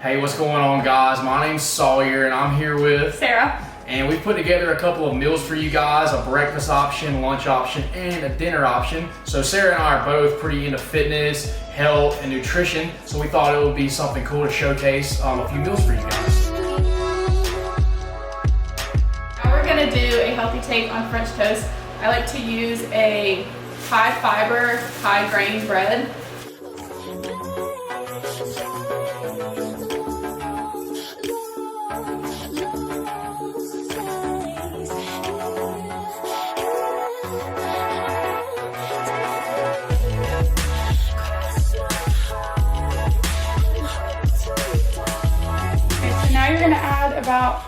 Hey, what's going on, guys? My name's Sawyer and I'm here with Sarah. And we've put together a couple of meals for you guys, a breakfast option, lunch option, and a dinner option. So Sarah and I are both pretty into fitness, health, and nutrition, so we thought it would be something cool to showcase a few meals for you guys. Now we're gonna do a healthy take on French toast. I like to use a high fiber, high grain bread. Now you're going to add about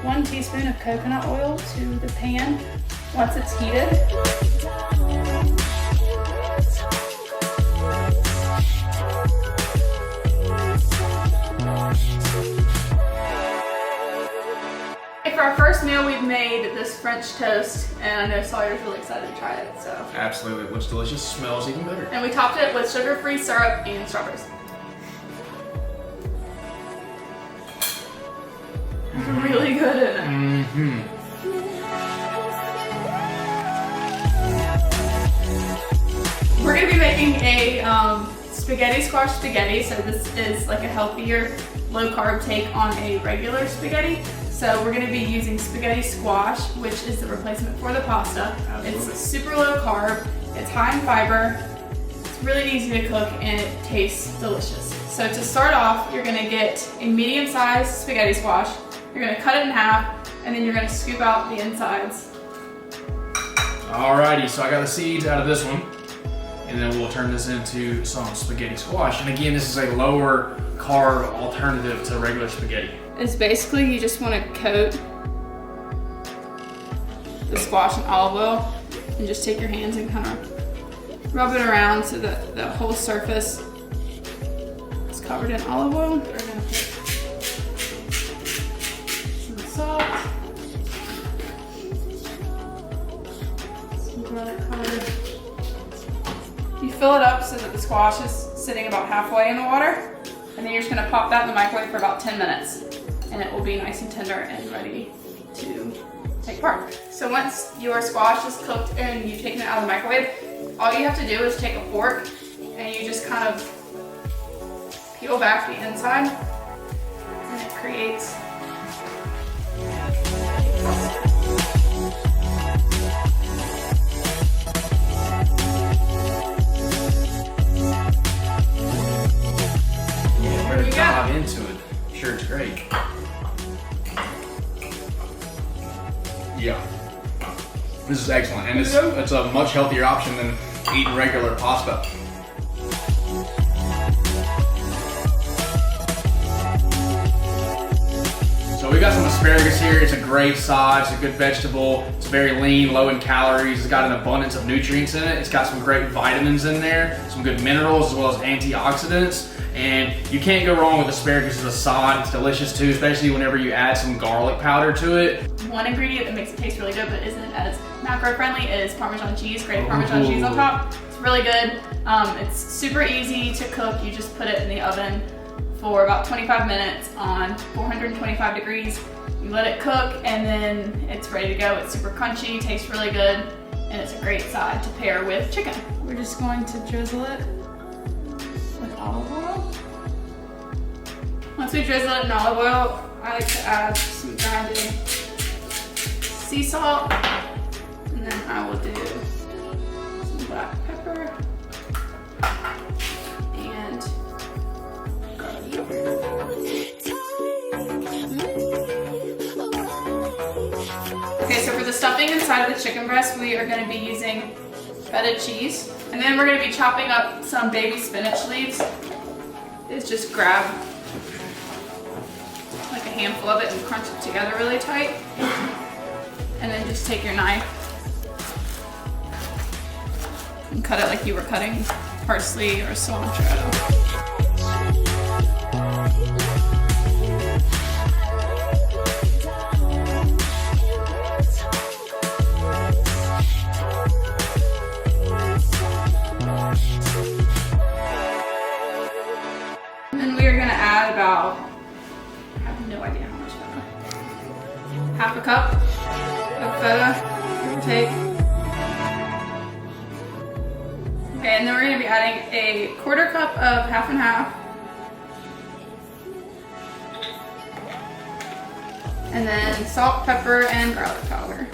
1 teaspoon of coconut oil to the pan once it's heated. For our first meal, we've made this French toast, and I know Sawyer's really excited to try it. So Absolutely, it looks delicious, smells even better. And we topped it with sugar-free syrup and strawberries. Really good in it. We're gonna be making a spaghetti squash spaghetti. So this is like a healthier, low carb take on a regular spaghetti. So we're gonna be using spaghetti squash, which is the replacement for the pasta. Absolutely. It's super low carb, it's high in fiber, it's really easy to cook, and it tastes delicious. So to start off, you're gonna get a medium-sized spaghetti squash. You're gonna cut it in half, and then you're gonna scoop out the insides. Alrighty, so I got the seeds out of this one, and then we'll turn this into some spaghetti squash. And again, this is a lower carb alternative to regular spaghetti. It's basically, you just wanna coat the squash in olive oil, and just take your hands and kind of rub it around so that the whole surface is covered in olive oil. We're gonna put some salt, some garlic powder. You fill it up so that the squash is sitting about halfway in the water, and then you're just gonna pop that in the microwave for about 10 minutes, and it will be nice and tender and ready to take part. So once your squash is cooked and you've taken it out of the microwave, all you have to do is take a fork and you just kind of peel back the inside, and it creates dive into it. Sure, it's great. Yeah, this is excellent, and it's a much healthier option than eating regular pasta. So we got some asparagus here. It's a great side, it's a good vegetable. It's very lean, low in calories. It's got an abundance of nutrients in it. It's got some great vitamins in there, some good minerals, as well as antioxidants. And you can't go wrong with asparagus as a side. It's delicious too, especially whenever you add some garlic powder to it. one ingredient that makes it taste really good but isn't as macro friendly is Parmesan cheese. Great Parmesan cheese on top. It's really good. It's super easy to cook. You just put it in the oven for about 25 minutes on 425 degrees. You let it cook, and then it's ready to go. It's super crunchy, tastes really good, and it's a great side to pair with chicken. We're just going to drizzle it with olive oil. Once we drizzle it in olive oil, I like to add some grounded sea salt, and then I will do some black pepper and garlic. Okay, so for the stuffing inside of the chicken breast, we are going to be using feta cheese, and then we're going to be chopping up some baby spinach leaves. It's just grab like a handful of it and crunch it together really tight. And then just take your knife and cut it like you were cutting parsley or cilantro. And we are going to add about no idea how much feta. Half a cup of feta, give or take. Okay, and then we're gonna be adding a 1/4 cup of half and half. And then salt, pepper, and garlic powder.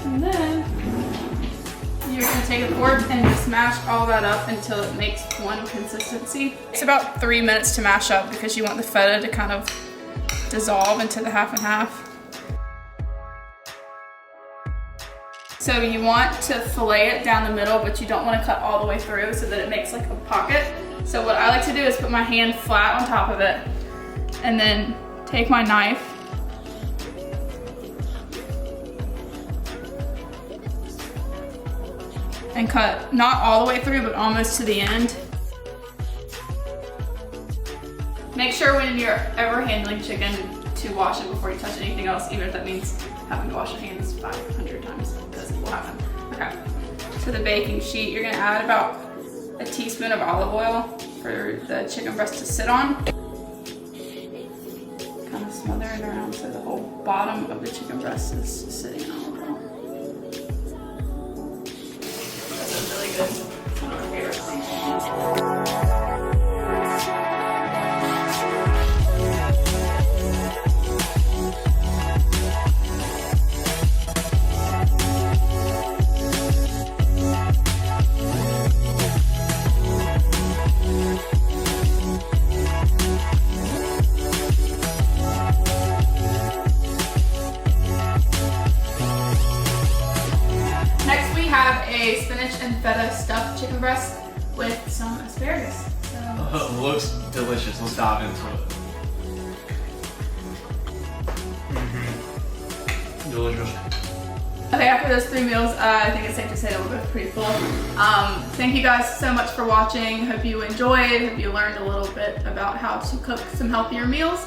And then you're gonna take a fork and just mash all that up until it makes one consistency. It's about 3 minutes to mash up because you want the feta to kind of dissolve into the half and half. So you want to fillet it down the middle, but you don't want to cut all the way through so that it makes like a pocket. So what I like to do is put my hand flat on top of it and then take my knife and cut not all the way through, but almost to the end. Make sure when you're ever handling chicken to wash it before you touch anything else, even if that means having to wash your hands 500 times, because it will happen. Okay, to the baking sheet, you're gonna add about a teaspoon of olive oil for the chicken breast to sit on. Kind of smother it around so the whole bottom of the chicken breast is sitting in olive oil. That's really good. It's one of my favorite things. Next we have a spinach and feta stuffed chicken breast with some asparagus. So. Looks delicious. Let's dive into it. Delicious. Okay, after those 3 meals, I think it's safe to say that we're both pretty full. Thank you guys so much for watching. Hope you enjoyed. Hope you learned a little bit about how to cook some healthier meals.